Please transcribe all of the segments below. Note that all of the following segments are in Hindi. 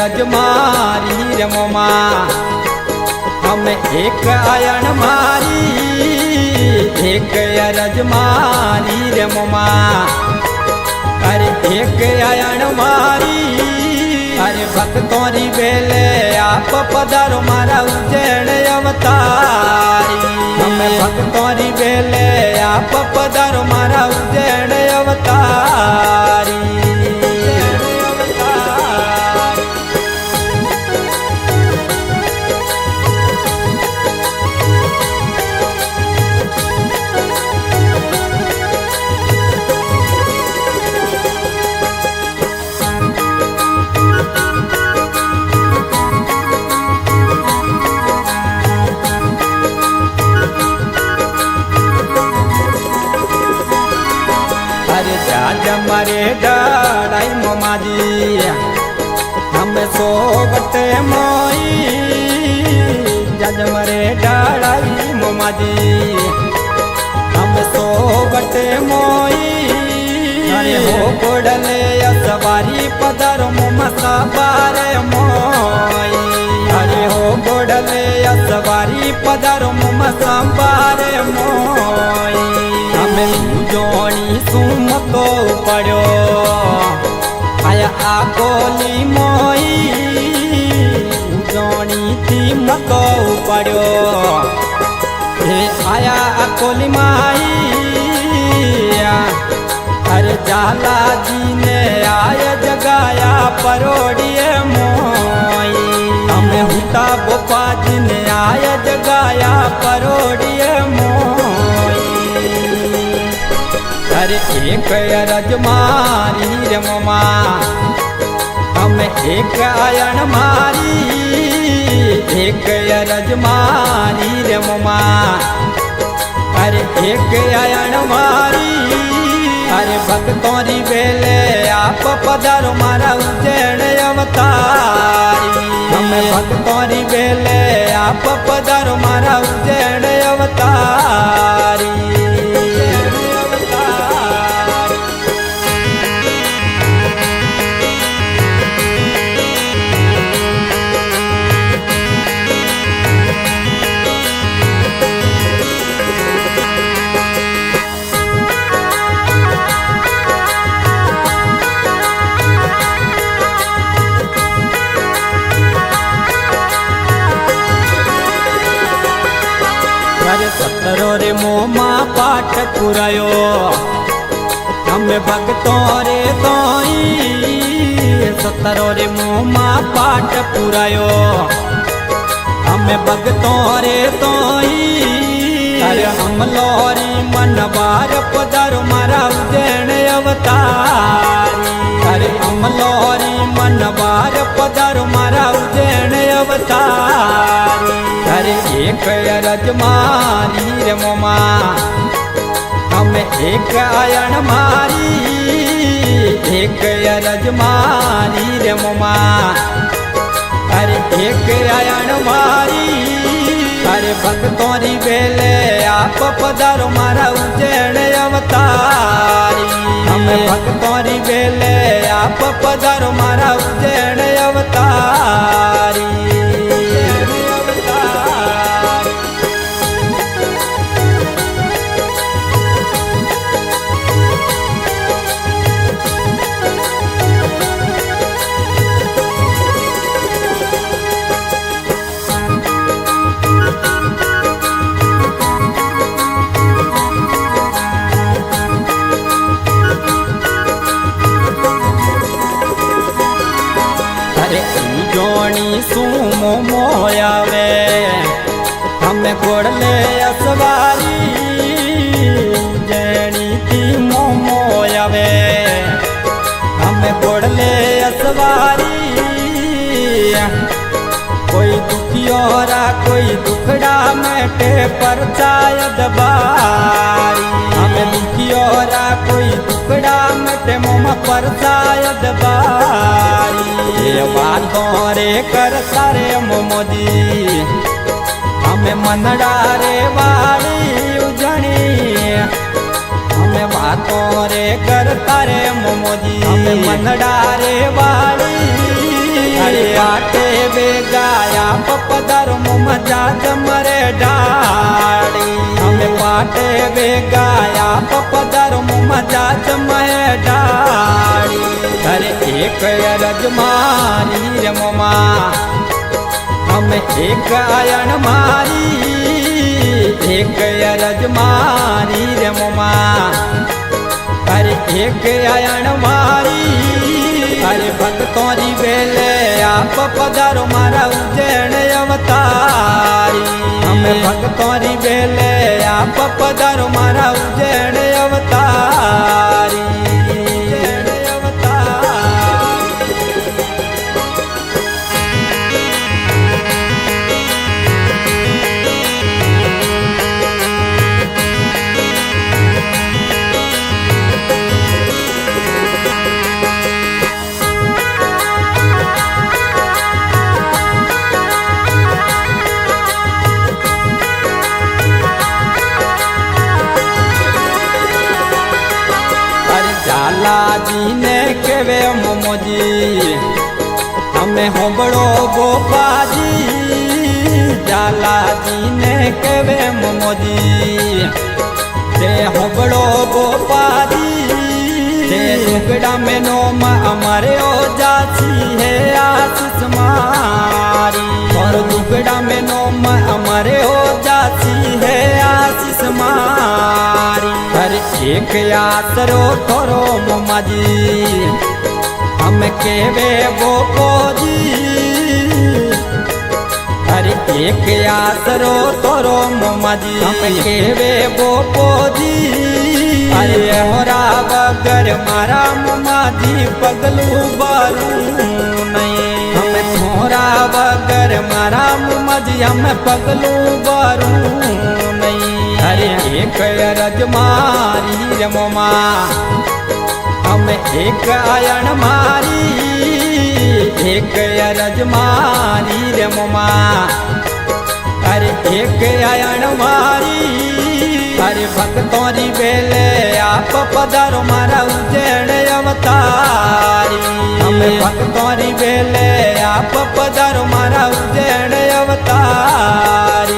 अरज मारी रे मोमा हमें एक आयन मारी एक अरज मारी रे मोमा अरे एक आयन मारी अरे भक्तों री बेले आप पधारो मारा उज्जैन अवतारी हमें भक्तों री बेले आप पधारो मारा उज्जैन अवतारी। हमारे डालाई मोमाजी हम सोबते मोई जज मरे डालाई मोमाजी हम सोबते मोई अरे हो गोडले सवारी पदर मोमसा बारे मोई अरे हो गोडले सवारी पदर मोमसा बारे मोई हमें जोनी सुमतो पड़ो आया आकोली मोई जोनी थी मतो पड़ो हे आया आकोली माई अरे जाला जी ने आया जगाया परोड़िए मोई हमें हुता बोपा जी ने आया जगाया परोड़िए मोई अरे एक अरज मारी रे मोमा हमें एक आयन मारी एक अरज मारी रे मोमा अरे एक आयन मारी अरे भक्तों री बेले आप पधारो मारा उज्जैन अवतारी हमें भक्तों री बेले आप पधारो मारा उज्जैन अवतारी। सतरो रे मोमा पाठ पुरायो हमें भक्तों रे तोई सतरो रे मोमा पाठ पुरायो हमें भक्तों रे तोई अरे हम लोरी मन बार पधारो मारा उज्जैन अवतारी अरे हम लोरी मन बार पधारो मारा उज्जैन अवतारी अरे एक अरज मारी रे मोमा हमें एक आयन मारी एक अरज मारी रे मोमा अरे एक आयन मारी अरे भक्तों री बेले आप पधारो मारा उज्जैन अवतारी हमें भक्तों री बेले आप पधारो मारा उज्जैन अवतारी। जोनी सुमो मोयावे हमें गोड़ले असवारी जैनी थी मोयावे हमें गोड़ले असवारी कोई दुखियोरा कोई दुखड़ा मेटे पर चायद बारी हमें दुखियोरा कोई दुखड़ा मेटे मोमा पर चायद बारी ये बातों रे कर सारे मोमोजी हमें मनड़ा रे वाली उजनी हमें बातों रे कर तारे मोमोजी हमें मनड़ा रे वाली अरे आटे बेगाया पपदारो मजा जमरे डाड़ी हमें पाटे बेगाया पपदारो मजा जमरे डाड़ी अरे एक रजमारी रे मोमा हमें एक आयन मारी एक रजमारी रे मोमा अरे एक आयन मारी अरे भक्तोरी बेले आप पधारो मारा उज्जैन अवतारी हमें भक्तोरी बेले आप पधारो मारा उज्जैन अवतारी जाला जी ने केवे मोमोजी हमें होबड़ो गोपाजी जाला जी ने केवे मोमोजी ते होबड़ो गोपाजी ते टुकड़ा में नोम हमारे ओ जाची है आशीष मारी और टुकड़ा में नोम हमारे ओ जाची है आशीष मारी एक आसरो थोरो मोमाजी हम केवे गोपोजी अरे एक आसरो थोरो मोमाजी हम केवे गोपोजी अरे होरा बगर मारा मोमाजी पगलू बारू नहीं हम थोरा बगर मारा मोमाजी हम पगलू बारू नहीं अरे एक रजमारी रे मोमा हम एक आयन मारी एक रजमारी रे मोमा अरे एक आयन मारी अरे भक्तोरी बेले आप पधारो मारा उज्जैन अवतारी हम भक्तोरी बेले आप पधारो मारा उज्जैन अवतारी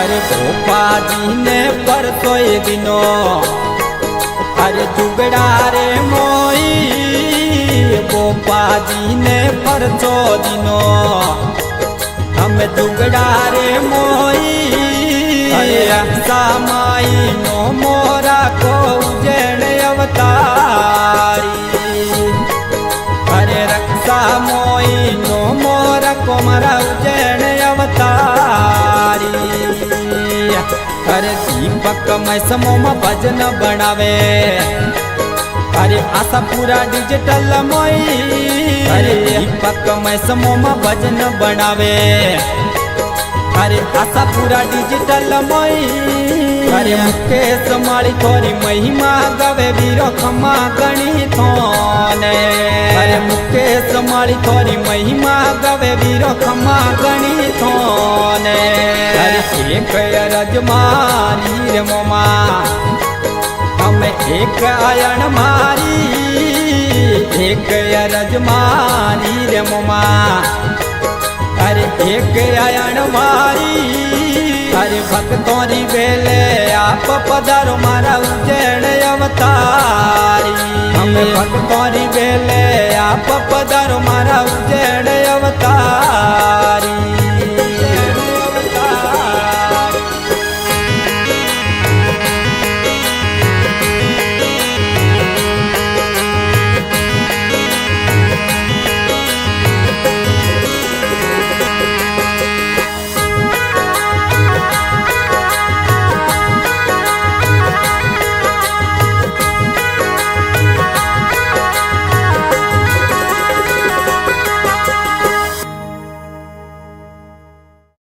अरे गोपाजी ने परसोई दिनो अरे जुगड़ा रे मोई गोपाजी ने परसो दिनो हम जुगड़ा रे मोई अरे सामाई नो मोरा को उज्जैन अवतारी अरे रक्षा मोई नो मोरा को मरा उज्जैन अवतारी अरे दीपक मैं समोम भजन बनावे अरे आशा पूरा डिजिटल मोई अरे दीपक मैं समोम भजन बनावे अरे आशा पूरा डिजिटल मोई अरे मुकेश माली थोरी महिमा गवे वीरो खमा गणी थोने अरे मुकेश माली थोरी महिमा गवे वीरो खमा गणी थोने अरे एक रजमारी रे मोमा हम एक आयन मारी एक रजमारी रे मोमा अरे एक आयन मारी अरे भक्तोरी बेले आप पधारो मारा उज्जैन अवतारी हम भक्तोरी बेले आप पधारो मारा उज्जैन अवतारी।